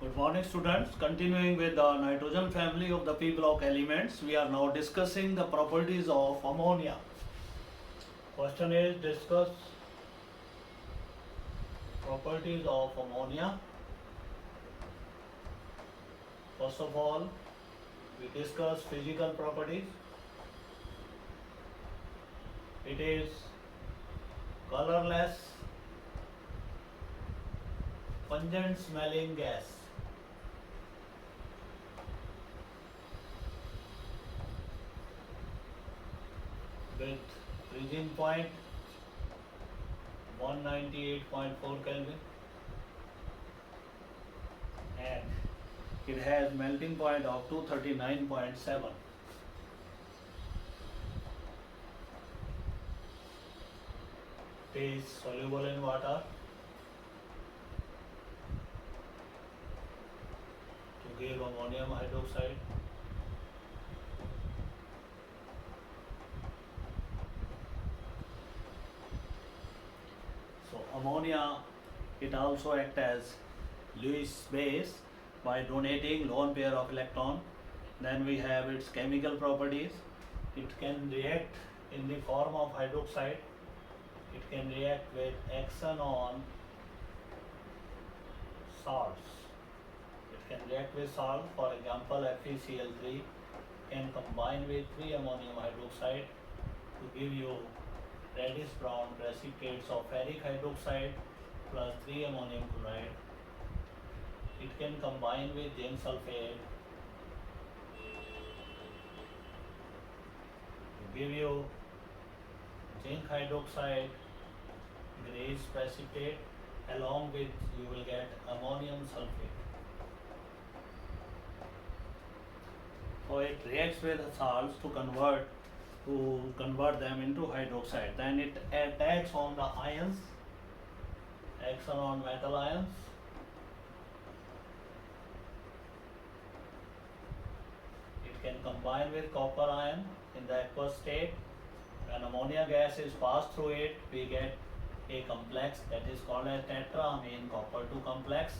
Good morning, students. Continuing with the nitrogen family of the P block elements, we are now discussing the properties of ammonia. Question is discuss properties of ammonia. First of all, we discuss physical properties. It is colorless, pungent smelling gas. With freezing point 198.4 Kelvin and it has melting point of 239.7. It is soluble in water to give ammonium hydroxide. So ammonia, it also acts as Lewis base by donating lone pair of electron. Then we have its chemical properties. It can react in the form of hydroxide. It can react with action on salts. It can react with salt, for example FeCl3 can combine with 3 ammonium hydroxide to give you reddish brown precipitates of ferric hydroxide plus 3 ammonium chloride. It can combine with zinc sulfate to give you zinc hydroxide grayish precipitate, along with you will get ammonium sulfate. So it reacts with salts to convert them into hydroxide. Then it attacks on the ions, action on metal ions. It can combine with copper ion in the aqueous state. When ammonia gas is passed through it, we get a complex that is called as tetraamine copper 2 complex.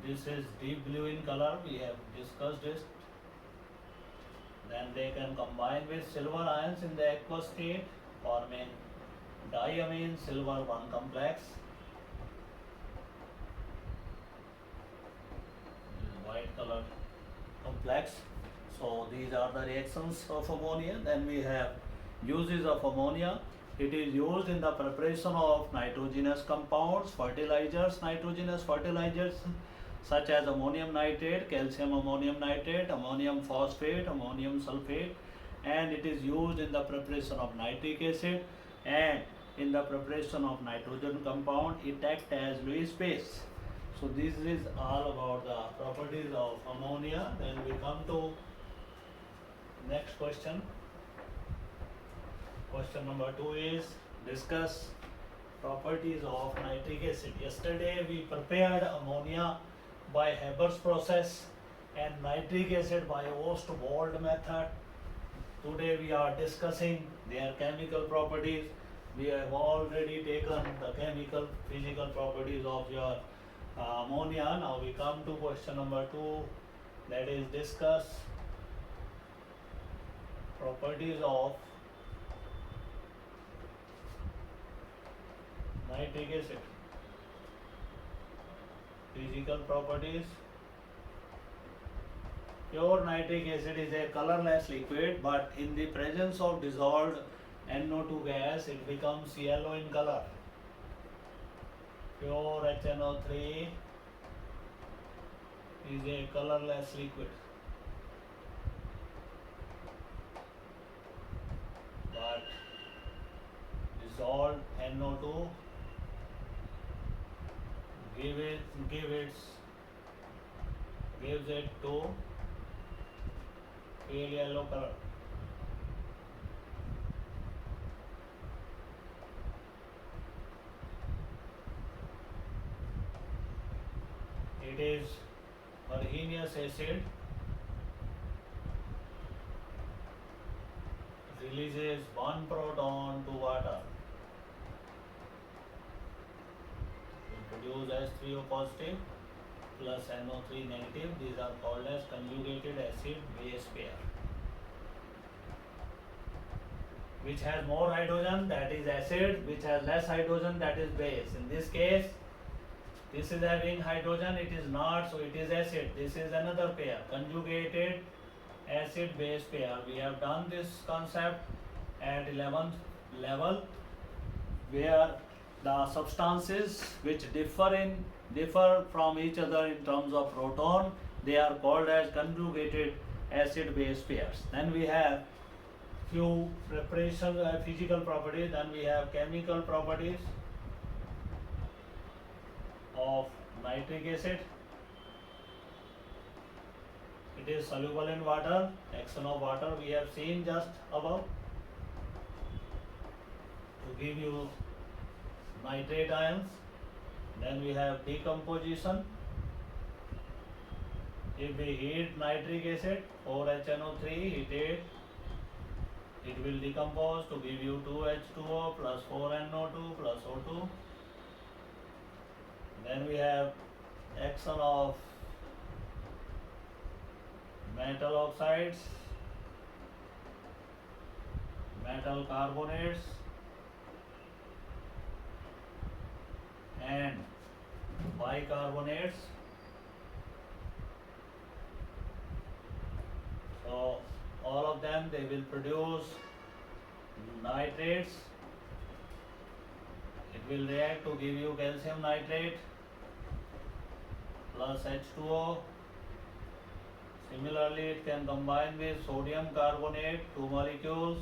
This is deep blue in color, we have discussed it. Then they can combine with silver ions in the aqueous state, forming diamine silver 1 complex. This is white color complex. So these are the reactions of ammonia. Then we have uses of ammonia. It is used in the preparation of nitrogenous compounds, nitrogenous fertilizers such as ammonium nitrate, calcium ammonium nitrate, ammonium phosphate, ammonium sulfate, and it is used in the preparation of nitric acid and in the preparation of nitrogen compound. It acts as Lewis base. So this is all about the properties of ammonia. Then we come to next question. Question number 2 is discuss properties of nitric acid. Yesterday we prepared ammonia by Haber's process and nitric acid by Ostwald method. Today we are discussing their chemical properties. We have already taken the chemical physical properties of your ammonia. Now we come to question number 2, that is discuss properties of nitric acid. Physical properties. Pure nitric acid is a colorless liquid, but in the presence of dissolved NO2 gas, it becomes yellow in color. Pure HNO3 is a colorless liquid, but dissolved NO2 gives it to pale yellow color. It is Arrhenius acid, releases 1 proton to water, will produce H3O positive. plus NO3 negative. These are called as conjugated acid base pair. Which has more hydrogen, that is acid, which has less hydrogen, that is base. In this case, this is having hydrogen, it is not, so it is acid. This is another pair, conjugated acid base pair. We have done this concept at 11th level, where the substances which differ from each other in terms of proton, they are called as conjugated acid base pairs. Then we have few preparation physical properties, then we have chemical properties of nitric acid. It is soluble in water, action of water we have seen just above. To give you nitrate ions, then we have decomposition. If we heat nitric acid, 4HNO3 heated, it will decompose to give you 2H2O plus 4NO2 plus O2. Then we have action of metal oxides, metal carbonates, and bicarbonates. So all of them, they will produce nitrates. It will react to give you calcium nitrate plus H2O. Similarly, it can combine with sodium carbonate, 2 molecules,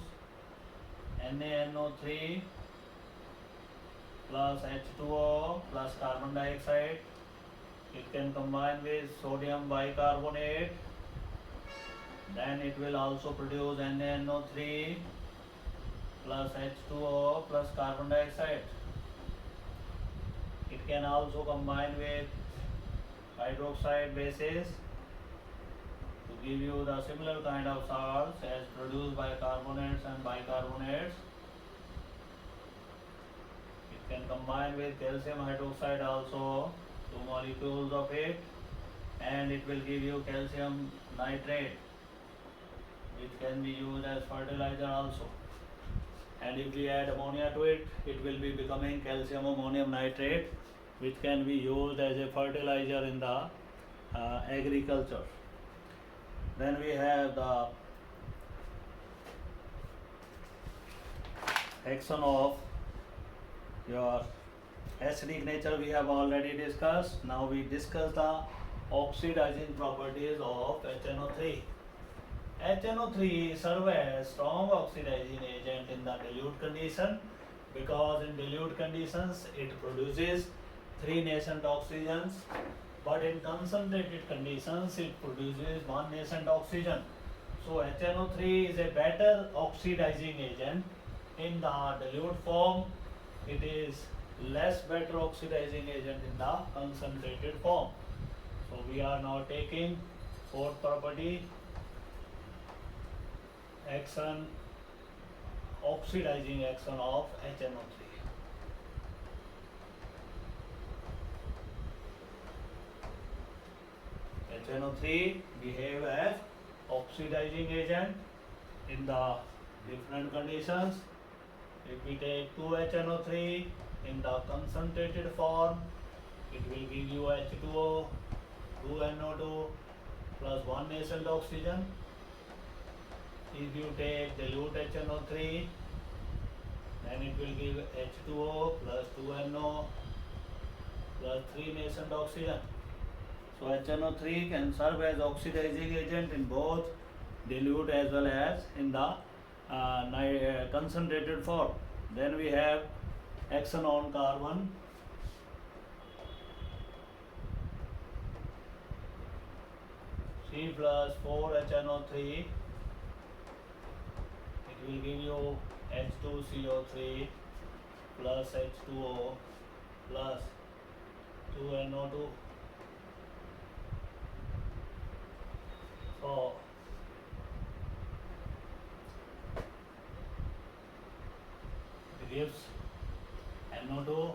NaNO3 plus H2O plus carbon dioxide. It can combine with sodium bicarbonate. Then it will also produce NaNO3 plus H2O plus carbon dioxide. It can also combine with hydroxide bases to give you the similar kind of salts as produced by carbonates and bicarbonates. It can combine with calcium hydroxide also, 2 molecules of it, and it will give you calcium nitrate, which can be used as fertilizer also. And if we add ammonia to it, it will be becoming calcium ammonium nitrate, which can be used as a fertilizer in the agriculture. Then we have the action of your acidic nature we have already discussed. Now we discuss the oxidizing properties of HNO3. HNO3 serves as strong oxidizing agent in the dilute condition, because in dilute conditions it produces 3 nascent oxygens, but in concentrated conditions it produces 1 nascent oxygen. So HNO3 is a better oxidizing agent. In the dilute form, it is less better oxidizing agent in the concentrated form. So we are now taking fourth property, action, oxidizing action of HNO3. HNO3 behave as oxidizing agent in the different conditions. If we take 2HNO3 in the concentrated form, it will give you H2O, 2NO2 plus 1 nascent oxygen. If you take dilute HNO3, then it will give H2O plus 2NO plus 3 nascent oxygen. So HNO3 can serve as oxidizing agent in both dilute as well as in the concentrated form. Then we have action on carbon. C plus 4HNO3, it will give you H2CO3 plus H2O plus 2NO2. So it gives NO2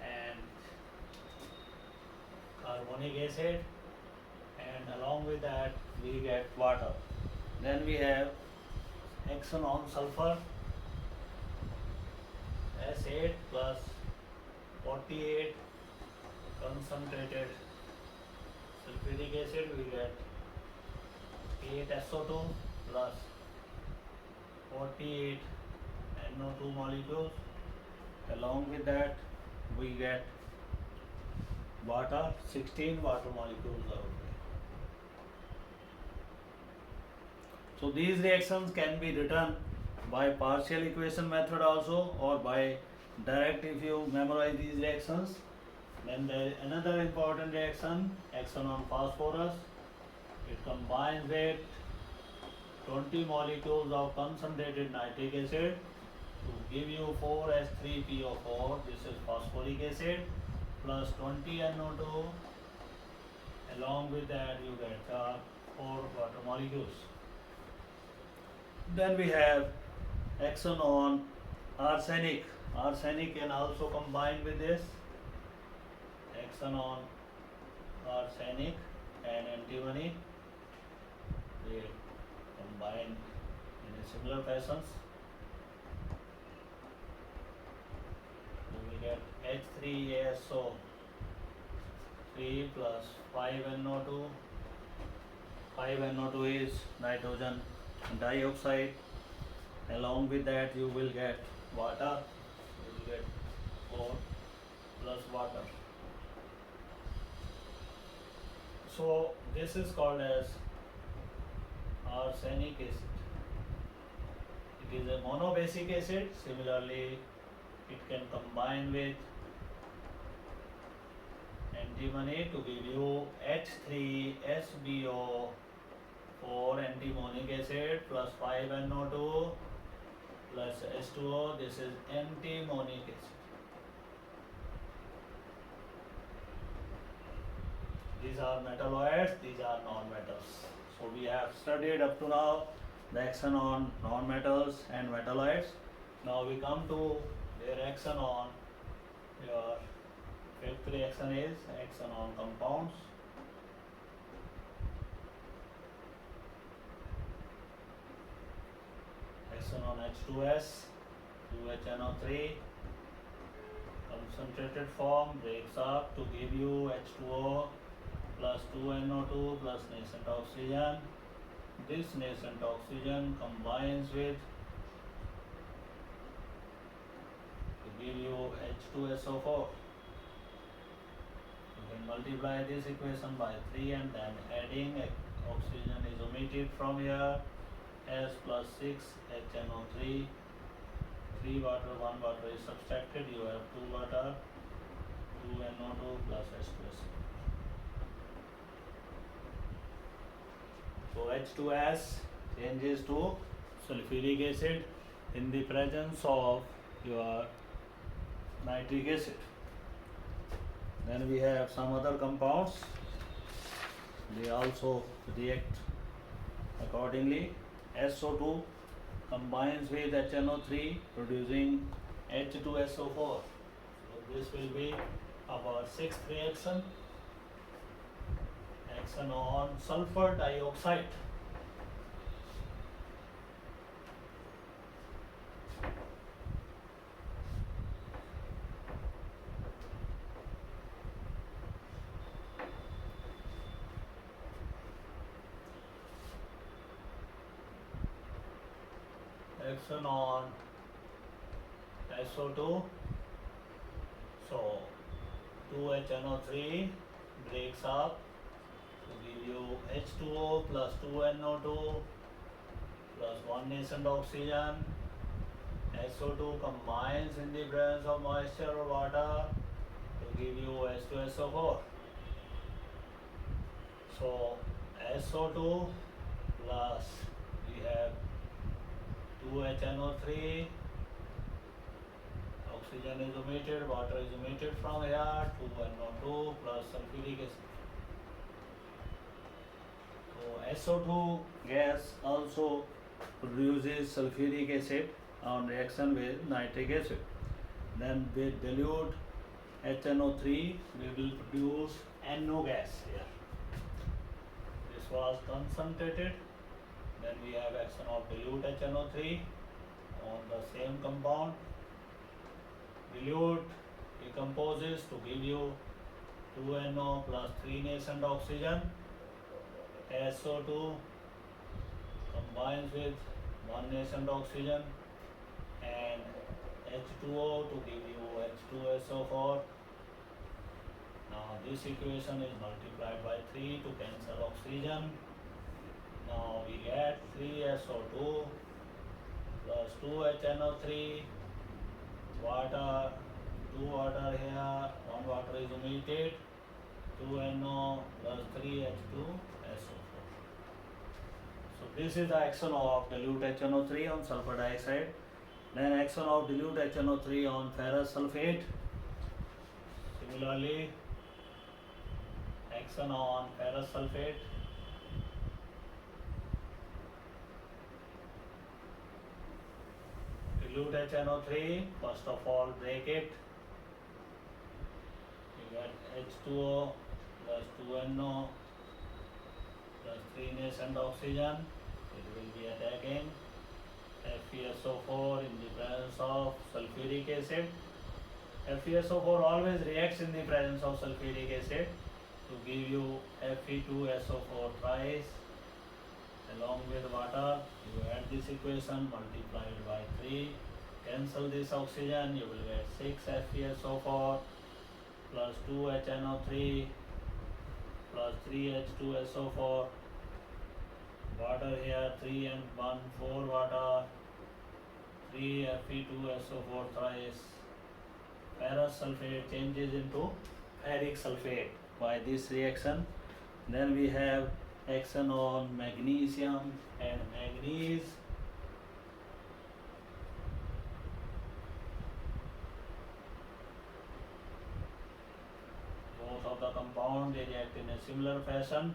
and carbonic acid, and along with that we get water. Then we have action on sulfur, S8 plus 48 concentrated sulfuric acid, we get 8SO2 plus 48 NO2 molecules. Along with that we get water, 16 water molecules are there. So these reactions can be written by partial equation method also, or by direct if you memorize these reactions. Then there is another important reaction, action on phosphorus. It combines with 20 molecules of concentrated nitric acid to give you 4H3PO4. This is phosphoric acid plus 20 NO2. Along with that you get 4 water molecules. Then we have action on arsenic. Arsenic can also combine with this. Action on arsenic and antimony, they combine in a similar fashion. We get H3ASO3 plus 5NO2. 5NO2 is nitrogen dioxide. Along with that you will get water. You will get 4 plus water. So this is called as arsenic acid. It is a monobasic acid. Similarly, it can combine with antimony to give you H3SbO4 antimonic acid plus 5NO2 plus H2O. This is antimonic acid. These are metalloids, these are non-metals. So we have studied up to now the action on non-metals and metalloids. Now we come to their action on your fifth reaction is action on compounds. Action on H2S, 2HNO3, concentrated form breaks up to give you H2O plus 2NO2 plus nascent oxygen. This nascent oxygen combines with to give you H2SO4. You can multiply this equation by 3 and then adding oxygen is omitted from here. S plus 6 HNO3, 3 water, 1 water is subtracted. You have 2 water, 2 NO2 plus H2SO. So H2S changes to sulfuric acid in the presence of your nitric acid. Then we have some other compounds. They also react accordingly. SO2 combines with HNO3 producing H2SO4. So this will be our sixth reaction. Action on sulfur dioxide. Action on SO2. So 2HNO3 breaks up to give you H2O plus 2NO2 plus 1 nascent oxygen. SO2 combines in the presence of moisture or water to give you H2SO4. So SO2 plus we have 2HNO3, oxygen is omitted, water is omitted from here, 2NO2 plus sulfuric acid. So SO2 gas also produces sulfuric acid on reaction with nitric acid. Then they dilute HNO3, we will produce NO gas here. This was concentrated. Then we have action of dilute HNO3 on the same compound. Dilute decomposes to give you 2NO plus 3 nascent oxygen. SO2 combines with 1 nascent oxygen and H2O to give you H2SO4. Now this equation is multiplied by 3 to cancel oxygen. Now we get 3SO2 plus 2HNO3, water, 2 water here, 1 water is omitted, 2NO plus 3H2SO4. So this is the action of dilute HNO3 on sulfur dioxide. Then action of dilute HNO3 on ferrous sulfate. Similarly, action on ferrous sulfate. Dilute HNO3, first of all break it. You get H2O plus 2NO plus 3 nascent oxygen. It will be attacking FeSO4 in the presence of sulfuric acid. FeSO4 always reacts in the presence of sulfuric acid to give you Fe2SO4 thrice along with water. You add this equation multiplied by 3, cancel this oxygen, you will get 6 FeSO4 plus 2HNO3 plus 3H2SO4. Water here, 3 and 1, 4 water, 3 Fe2SO4 thrice. Ferrous sulfate changes into ferric sulfate by this reaction. Then we have action on magnesium and manganese. Both of the compound they react in a similar fashion.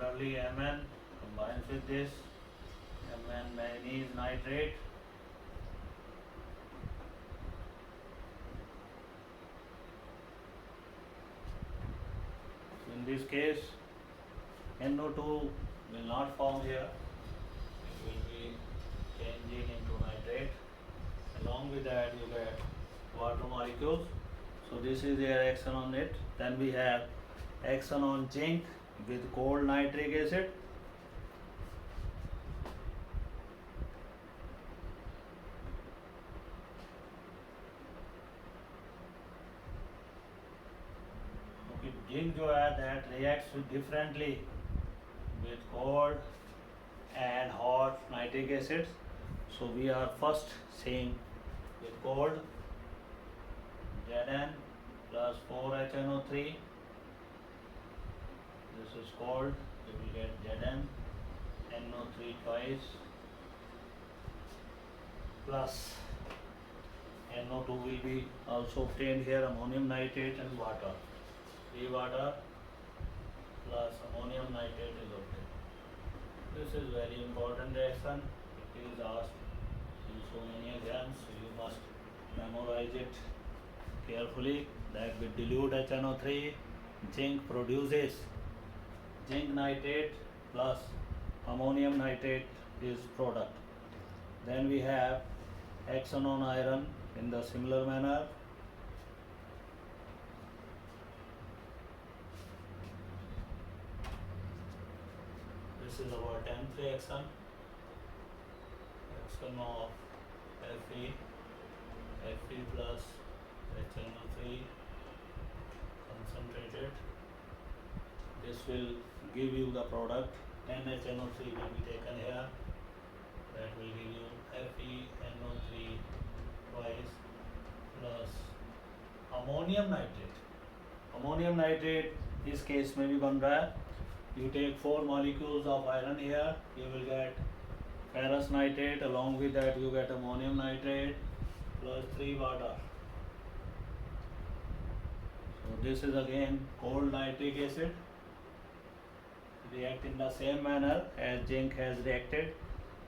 Similarly, Mn combines with this, Mn manganese nitrate. In this case, NO2 will not form here, it will be changing into nitrate. Along with that, you get water molecules. So this is their action on it. Then we have action on zinc with cold nitric acid. Okay, zinc जो है that reacts with differently with cold and hot nitric acids. So we are first seeing with cold Zn plus 4HNO3. This is cold, you will get Zn, NO3 twice, plus NO2 will be also obtained here, ammonium nitrate and water. 3 water plus ammonium nitrate is obtained. This is very important reaction. It is asked in so many exams, so you must memorize it carefully that with dilute HNO3, zinc produces zinc nitrate plus ammonium nitrate is product. Then we have action on iron in the similar manner. This is our 10th reaction. Action of Fe plus HNO3 concentrated. This will give you the product 10HNO3 will be taken here. That will give you FeNO3 twice plus ammonium nitrate. Ammonium nitrate इस case में भी बन रहा है. You take 4 molecules of iron here, you will get ferrous nitrate, along with that you get ammonium nitrate plus 3 water. So this is again cold nitric acid, react in the same manner as zinc has reacted.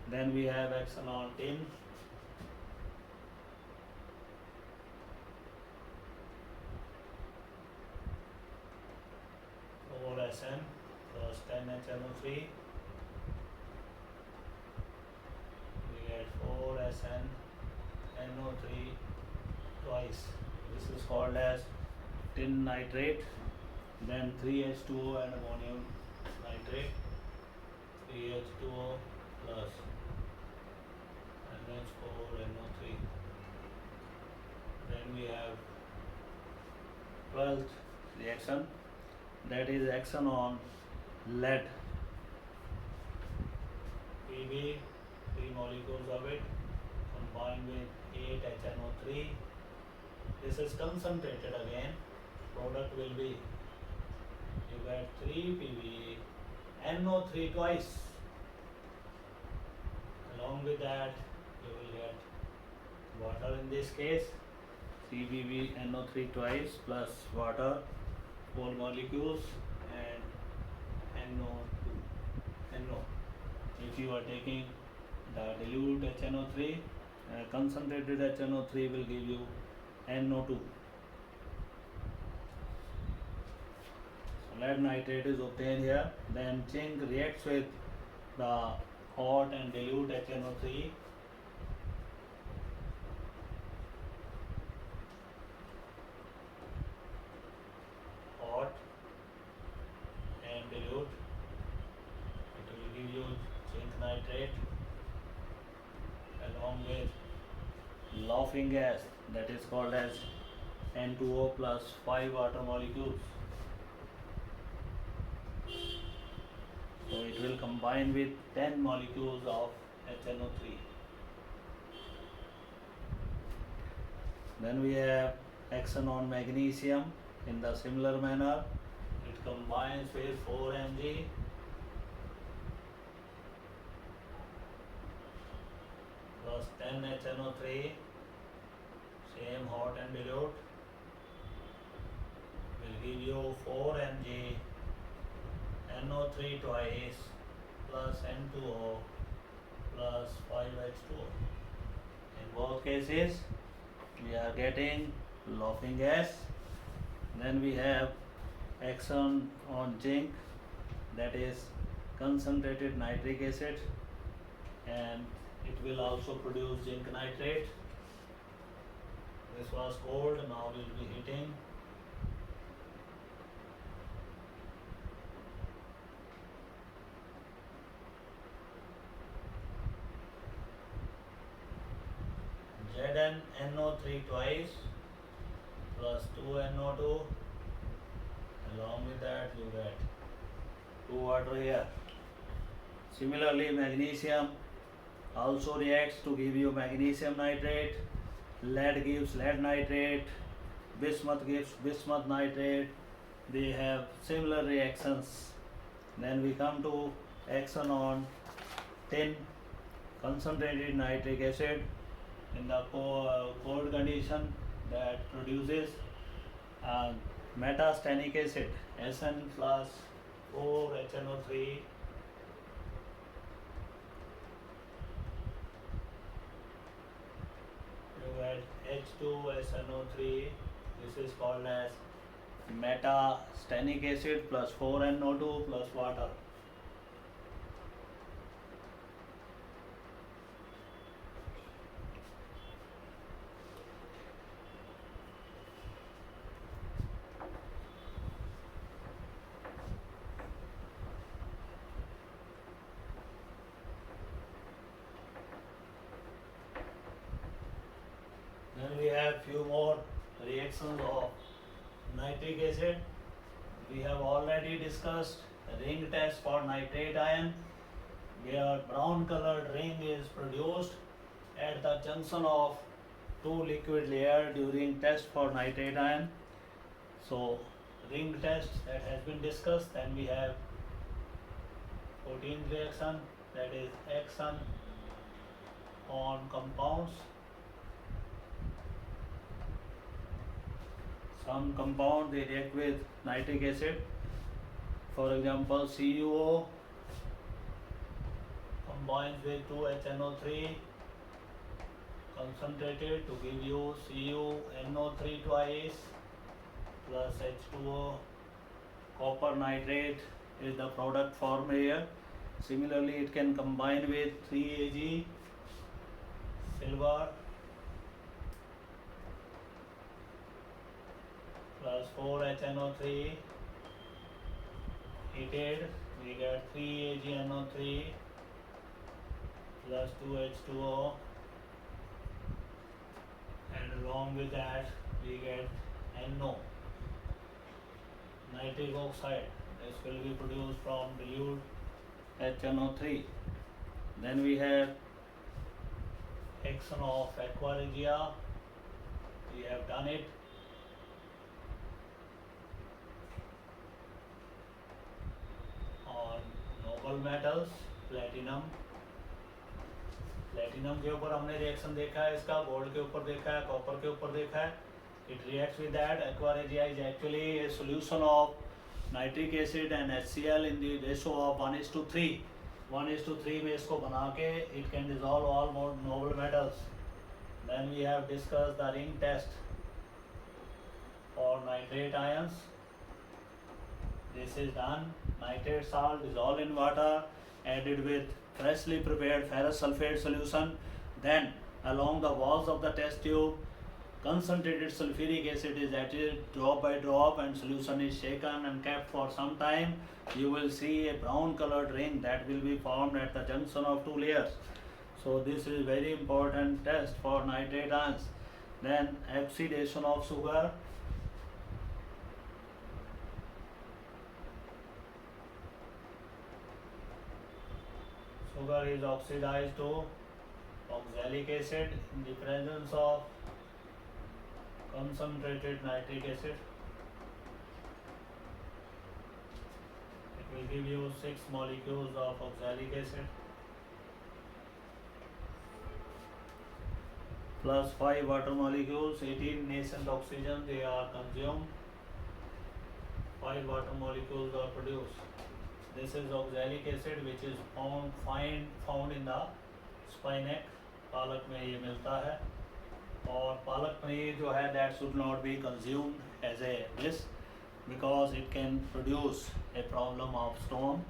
Then we have action on tin. 4SN plus 10HNO3. We get 4SnNO3 twice. This is called as tin nitrate. Then 3H2O and ammonium nitrate. 3H2O plus NH4NO3. Then we have 12th reaction, that is action on lead. Pb, 3 molecules of it combined with 8HNO3. This is concentrated again. Product will be, you get 3 Pb NO3 twice. Along with that you will get water in this case, 3 Pb NO3 twice plus water, 4 molecules, and NO. If you are taking the dilute HNO3, concentrated HNO3 will give you NO2. So lead nitrate is obtained here. Then zinc reacts with the hot and dilute HNO3. Hot and dilute, it will give you zinc nitrate along with laughing gas, that is called as N2O plus 5 water molecules. So it will combine with 10 molecules of HNO3. Then we have action on magnesium in the similar manner. It combines with 4 Mg plus 10 HNO3, same hot and dilute, will give you 4 Mg NO3 twice plus N2O plus 5H2O. In both cases we are getting laughing gas. Then we have action on zinc, that is concentrated nitric acid, and it will also produce zinc nitrate. This was cold, now we will be heating. ZnNO3 twice plus 2NO2. Along with that you get 2 water here. Similarly, magnesium also reacts to give you magnesium nitrate. Lead gives lead nitrate. Bismuth gives bismuth nitrate. They have similar reactions. Then we come to action on tin, concentrated nitric acid in the cold condition, that produces metastanic acid, Sn plus 4 HNO3 you get H2SNO3. This is called as metastanic acid plus 4NO2 plus water. Then we have few more reactions of nitric acid. We have already discussed ring test for nitrate ion, where brown colored ring is produced at the junction of two liquid layers during test for nitrate ion. So ring test that has been discussed. Then we have 14th reaction, that is action on compounds. Some compound they react with nitric acid. For example, CuO combines with 2HNO3 concentrated to give you CuNO3 twice plus H2O. Copper nitrate is the product formed here. Similarly, it can combine with 3Ag silver plus 4HNO3 heated, we get 3AgNO3 plus 2H2O, and along with that we get NO, nitric oxide. This will be produced from dilute HNO3. Then we have action of aqua regia. We have done it. On noble metals, platinum के ऊपर हमने reaction देखा है इसका, gold के ऊपर देखा है, कॉपर के ऊपर देखा है. It reacts with that. Aqua regia is actually a solution of nitric acid and HCl in the ratio of 1:3. 1:3 में इसको बना के it can dissolve all more noble metals. Then we have discussed the ring test for nitrate ions. This is done. Nitrate salt dissolved in water, added with freshly prepared ferrous sulfate solution. Then along the walls of the test tube, concentrated sulfuric acid is added drop by drop, and solution is shaken and kept for some time. You will see a brown colored ring that will be formed at the junction of two layers. So this is very important test for nitrate ions. Then oxidation of sugar. Sugar is oxidized to oxalic acid in the presence of concentrated nitric acid. It will give you 6 molecules of oxalic acid plus 5 water molecules. 18 nascent oxygen they are consumed, 5 water molecules are produced. This is oxalic acid which is found in the spinach. पालक में ये मिलता है, और पालक पनीर जो है that should not be consumed as a dish because it can produce a problem of stone.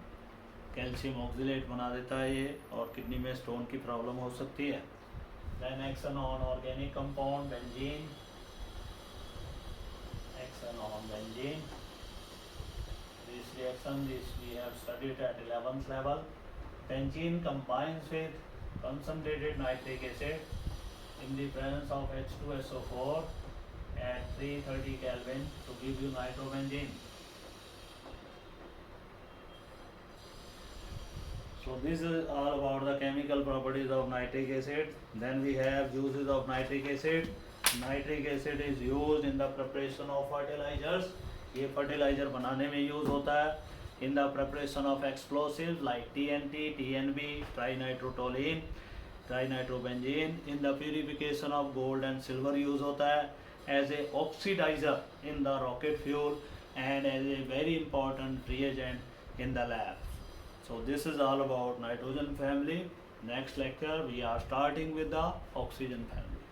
Calcium oxalate बना देता है ये, और किडनी में स्टोन की प्रॉब्लम हो सकती है. Then action on organic compound benzene. Action on benzene. This reaction we have studied at 11th level. Benzene combines with concentrated nitric acid in the presence of H2SO4 at 330 Kelvin to give you nitrobenzene. So this is all about the chemical properties of nitric acid. Then we have uses of nitric acid. Nitric acid is used in the preparation of fertilizers. ये fertilizer बनाने में use होता है. In the preparation of explosives like TNT, TNB, trinitrotoluene, trinitrobenzene. In the purification of gold and silver use होता है. As a oxidizer in the rocket fuel and as a very important reagent in the lab. So this is all about nitrogen family. Next lecture we are starting with the oxygen family.